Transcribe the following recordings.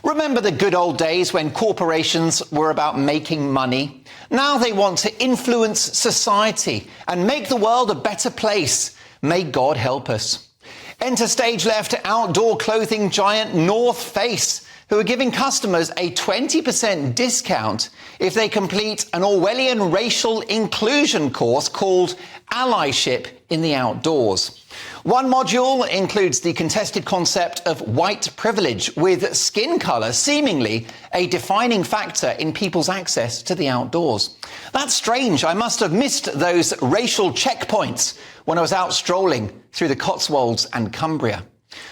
Remember the good old days when corporations were about making money? Now they want to influence society and make the world a better place. May God help us. Enter stage left outdoor clothing giant North Face, who are giving customers a 20% discount if they complete an Orwellian racial inclusion course called Allyship in the Outdoors. One module includes the contested concept of white privilege, with skin colour seemingly a defining factor in people's access to the outdoors. That's strange. I must have missed those racial checkpoints when I was out strolling through the Cotswolds and Cumbria.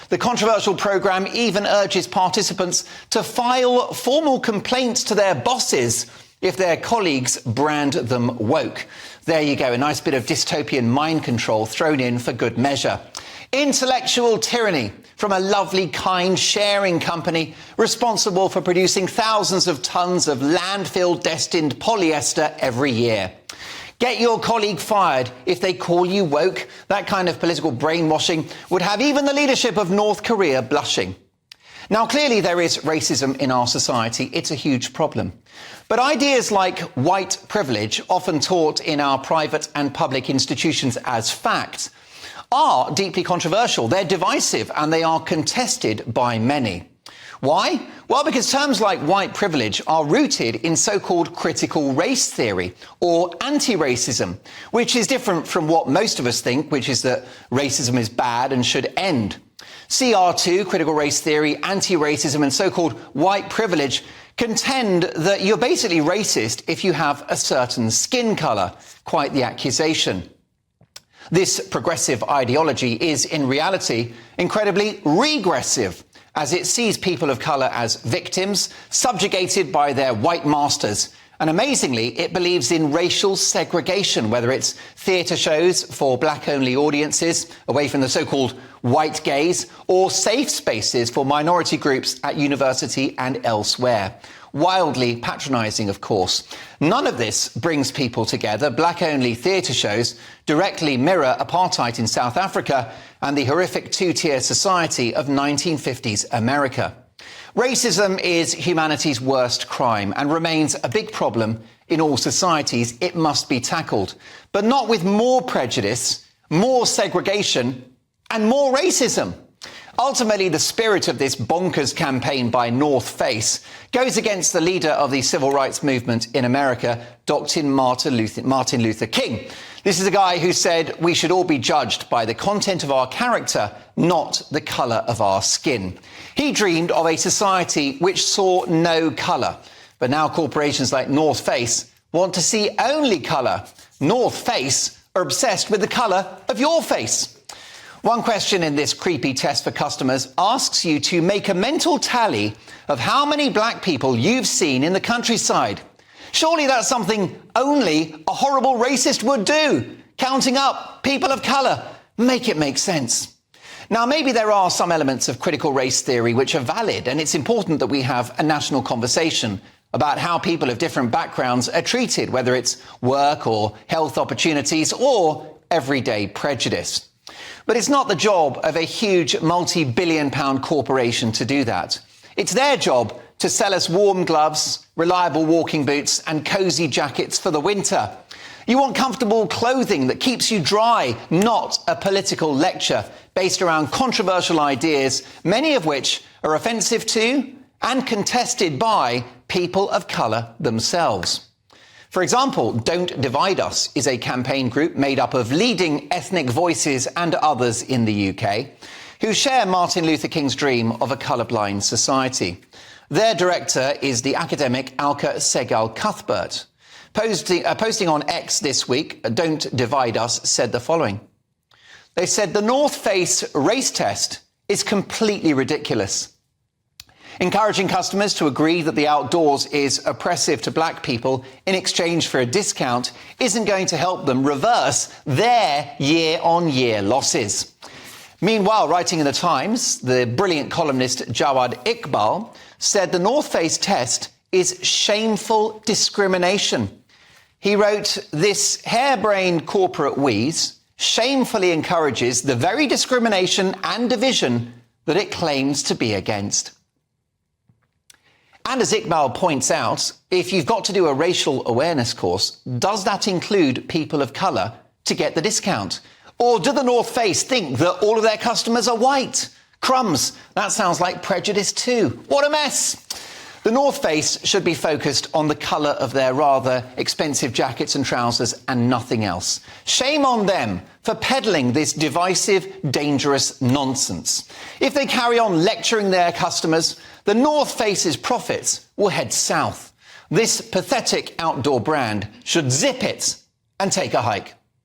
The controversial programme even urges participants to file formal complaints to their bosses if their colleagues brand them woke. There you go, a nice bit of dystopian mind control thrown in for good measure. Intellectual tyranny from a lovely, kind, sharing company responsible for producing thousands of tons of landfill-destined polyester every year. Get your colleague fired if they call you woke. That kind of political brainwashing would have even the leadership of North Korea blushing. Now, clearly there is racism in our society. It's a huge problem. But ideas like white privilege, often taught in our private and public institutions as fact, are deeply controversial. They're divisive and they are contested by many. Why? Well, because terms like white privilege are rooted in so-called critical race theory or anti-racism, which is different from what most of us think, which is that racism is bad and should end. CR2, critical race theory, anti-racism and so-called white privilege contend that you're basically racist if you have a certain skin colour. Quite the accusation. This progressive ideology is, in reality, incredibly regressive, as it sees people of colour as victims, subjugated by their white masters. And amazingly, it believes in racial segregation, whether it's theatre shows for black-only audiences, away from the so-called white gaze, or safe spaces for minority groups at university and elsewhere. Wildly patronising, of course. None of this brings people together. Black-only theatre shows directly mirror apartheid in South Africa and the horrific two-tier society of 1950s America. Racism is humanity's worst crime and remains a big problem in all societies. It must be tackled, but not with more prejudice, more segregation and more racism. Ultimately, the spirit of this bonkers campaign by North Face goes against the leader of the civil rights movement in America, Dr. Martin Luther King. This is a guy who said we should all be judged by the content of our character, not the colour of our skin. He dreamed of a society which saw no colour. But now corporations like North Face want to see only colour. North Face are obsessed with the colour of your face. One question in this creepy test for customers asks you to make a mental tally of how many black people you've seen in the countryside. Surely that's something only a horrible racist would do. Counting up people of colour. Make it make sense. Now, maybe there are some elements of critical race theory which are valid, and it's important that we have a national conversation about how people of different backgrounds are treated, whether it's work or health opportunities or everyday prejudice. But it's not the job of a huge multi-billion-pound corporation to do that. It's their job to sell us warm gloves, reliable walking boots and cosy jackets for the winter. You want comfortable clothing that keeps you dry, not a political lecture based around controversial ideas, many of which are offensive to and contested by people of colour themselves. For example, Don't Divide Us is a campaign group made up of leading ethnic voices and others in the UK who share Martin Luther King's dream of a colourblind society. Their director is the academic Alka Segal Cuthbert. Posting on X this week, Don't Divide Us said the following. They said the North Face race test is completely ridiculous. Encouraging customers to agree that the outdoors is oppressive to black people in exchange for a discount isn't going to help them reverse their year-on-year losses. Meanwhile, writing in the Times, the brilliant columnist Jawad Iqbal said the North Face test is shameful discrimination. He wrote, this harebrained corporate wheeze shamefully encourages the very discrimination and division that it claims to be against. And as Iqbal points out, if you've got to do a racial awareness course, does that include people of colour to get the discount? Or do the North Face think that all of their customers are white? Crumbs, that sounds like prejudice too. What a mess! The North Face should be focused on the colour of their rather expensive jackets and trousers and nothing else. Shame on them for peddling this divisive, dangerous nonsense. If they carry on lecturing their customers, the North Face's profits will head south. This pathetic outdoor brand should zip it and take a hike.